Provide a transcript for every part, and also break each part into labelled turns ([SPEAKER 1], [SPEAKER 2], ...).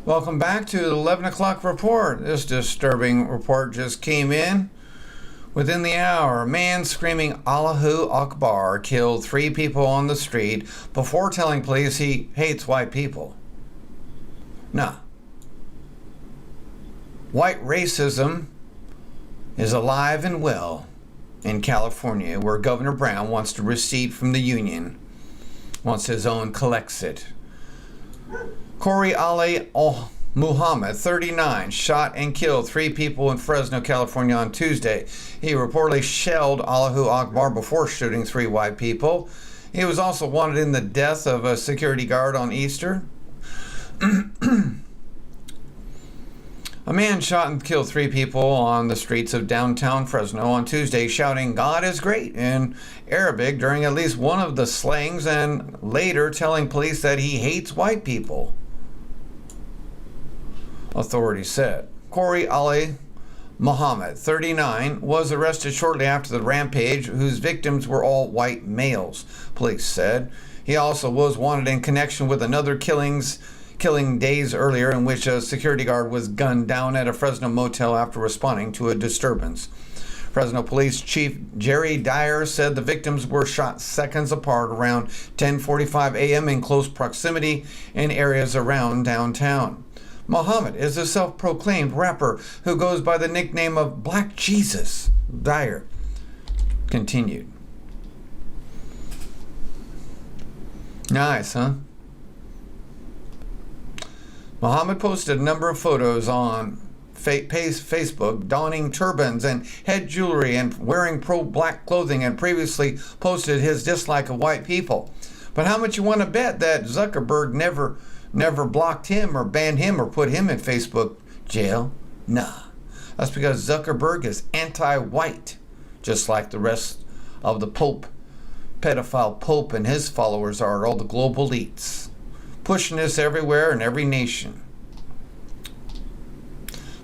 [SPEAKER 1] Welcome back to the 11 o'clock report. This disturbing report just came in. Within the hour, a man screaming Allahu Akbar killed 3 people on the street before telling police he hates white people. Nah. White racism is alive and well in California, where Governor Brown wants to recede from the union, wants his own collects it. Corey Ali Muhammad, 39, shot and killed 3 people in Fresno, California on Tuesday. He reportedly shelled Allahu Akbar before shooting 3 white people. He was also wanted in the death of a security guard on Easter. A man shot and killed 3 people on the streets of downtown Fresno on Tuesday, shouting "God is great" in Arabic during at least one of the slayings, and later telling police that he hates white people, authorities said. Corey Ali Muhammad, 39, was arrested shortly after the rampage, whose victims were all white males, police said. He also was wanted in connection with another killing days earlier, in which a security guard was gunned down at a Fresno motel after responding to a disturbance. Fresno Police Chief Jerry Dyer said the victims were shot seconds apart around 10:45 a.m. in close proximity in areas around downtown. Muhammad is a self-proclaimed rapper who goes by the nickname of Black Jesus, Dyer continued. Nice, huh? Muhammad posted a number of photos on Facebook donning turbans and head jewelry and wearing pro-black clothing, and previously posted his dislike of white people. But how much you want to bet that Zuckerberg never blocked him or banned him or put him in Facebook jail? Nah. That's because Zuckerberg is anti-white, just like the rest of the pedophile Pope and his followers are, all the global elites, pushing this everywhere in every nation.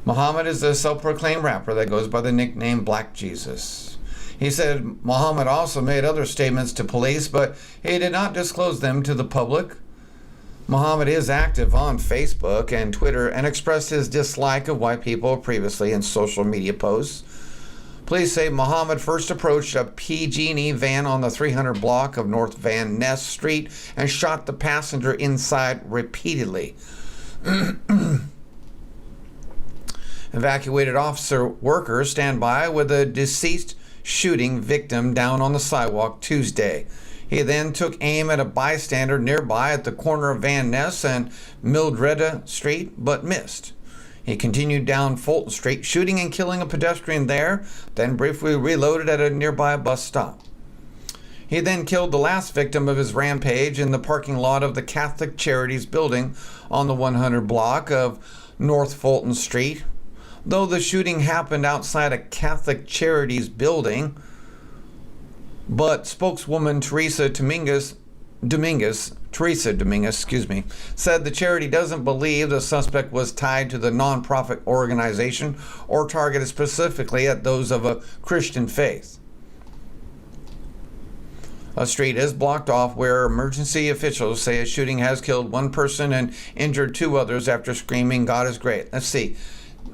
[SPEAKER 1] Muhammad is a self-proclaimed rapper that goes by the nickname Black Jesus. He said Muhammad also made other statements to police, but he did not disclose them to the public. Muhammad is active on Facebook and Twitter and expressed his dislike of white people previously in social media posts. Police say Muhammad first approached a PG&E van on the 300 block of North Van Ness Street and shot the passenger inside repeatedly. Evacuated officer workers stand by with a deceased shooting victim down on the sidewalk Tuesday. He then took aim at a bystander nearby at the corner of Van Ness and Mildreda Street, but missed. He continued down Fulton Street, shooting and killing a pedestrian there, then briefly reloaded at a nearby bus stop. He then killed the last victim of his rampage in the parking lot of the Catholic Charities building on the 100 block of North Fulton Street. Though the shooting happened outside a Catholic Charities building, but spokeswoman Teresa Dominguez, said the charity doesn't believe the suspect was tied to the nonprofit organization or targeted specifically at those of a Christian faith. A street is blocked off where emergency officials say a shooting has killed 1 person and injured 2 others after screaming "God is great." Let's see.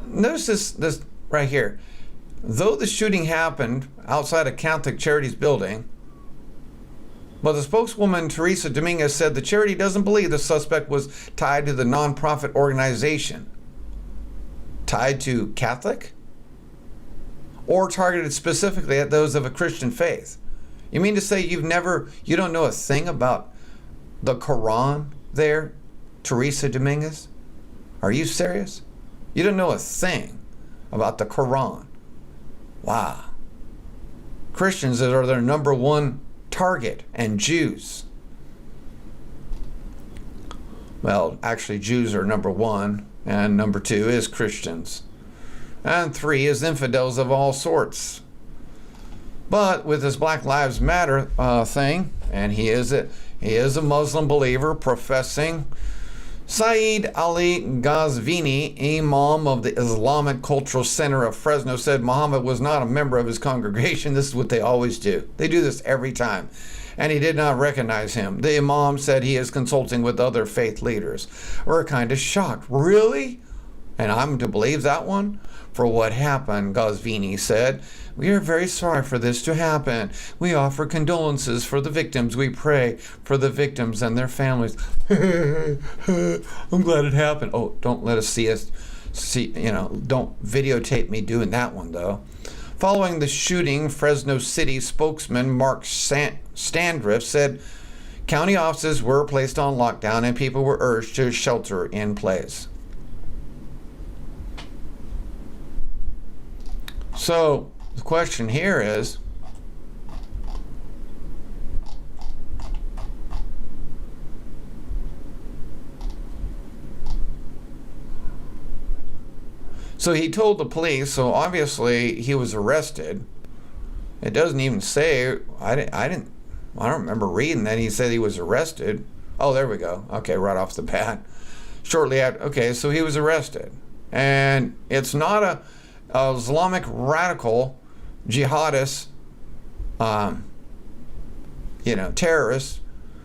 [SPEAKER 1] Notice this right here. Though the shooting happened outside a Catholic Charities building, but the spokeswoman Teresa Dominguez said the charity doesn't believe the suspect was tied to the nonprofit organization. Tied to Catholic? Or targeted specifically at those of a Christian faith? You mean to say you don't know a thing about the Quran there, Teresa Dominguez? Are you serious? You don't know a thing about the Quran. Wow. Christians are their number 1 target, and Jews. Well, actually, Jews are number 1, and number 2 is Christians. And 3 is infidels of all sorts. But with this Black Lives Matter thing, and he is a Muslim believer professing, Saeed Ali Ghazvini, imam of the Islamic Cultural Center of Fresno, said Muhammad was not a member of his congregation. This is what they always do. They do this every time. and he did not recognize him. The imam said he is consulting with other faith leaders. We're kind of shocked. Really? And I'm to believe that one? For what happened, Gosvini said, we are very sorry for this to happen. We offer condolences for the victims. We pray for the victims and their families. I'm glad it happened. Oh, don't let us see, don't videotape me doing that one, though. Following the shooting, Fresno City spokesman Mark Standrift said county offices were placed on lockdown and people were urged to shelter in place. So the question here is, so he told the police, so obviously he was arrested. It doesn't even say, I don't remember reading that he said he was arrested. Oh, there we go. Okay, right off the bat. Shortly after, okay, so he was arrested. And it's not a Islamic radical jihadist, terrorist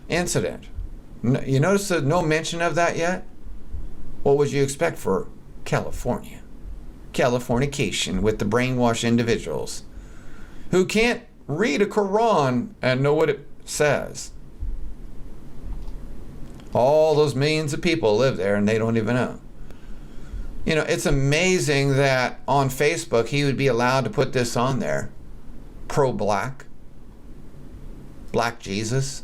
[SPEAKER 1] incident. You notice there's no mention of that yet? What would you expect for California? Californication with the brainwashed individuals who can't read a Quran and know what it says. All those millions of people live there and they don't even know. It's amazing that on Facebook he would be allowed to put this on there. Pro-black. Black Jesus.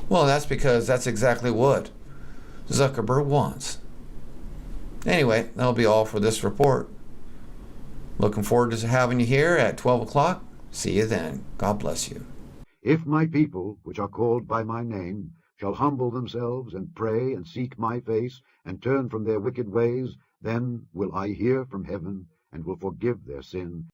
[SPEAKER 1] Well, that's because that's exactly what Zuckerberg wants. Anyway, that'll be all for this report. Looking forward to having you here at 12 o'clock. See you then. God bless you.
[SPEAKER 2] If my people, which are called by my name, shall humble themselves and pray and seek my face and turn from their wicked ways, then will I hear from heaven and will forgive their sin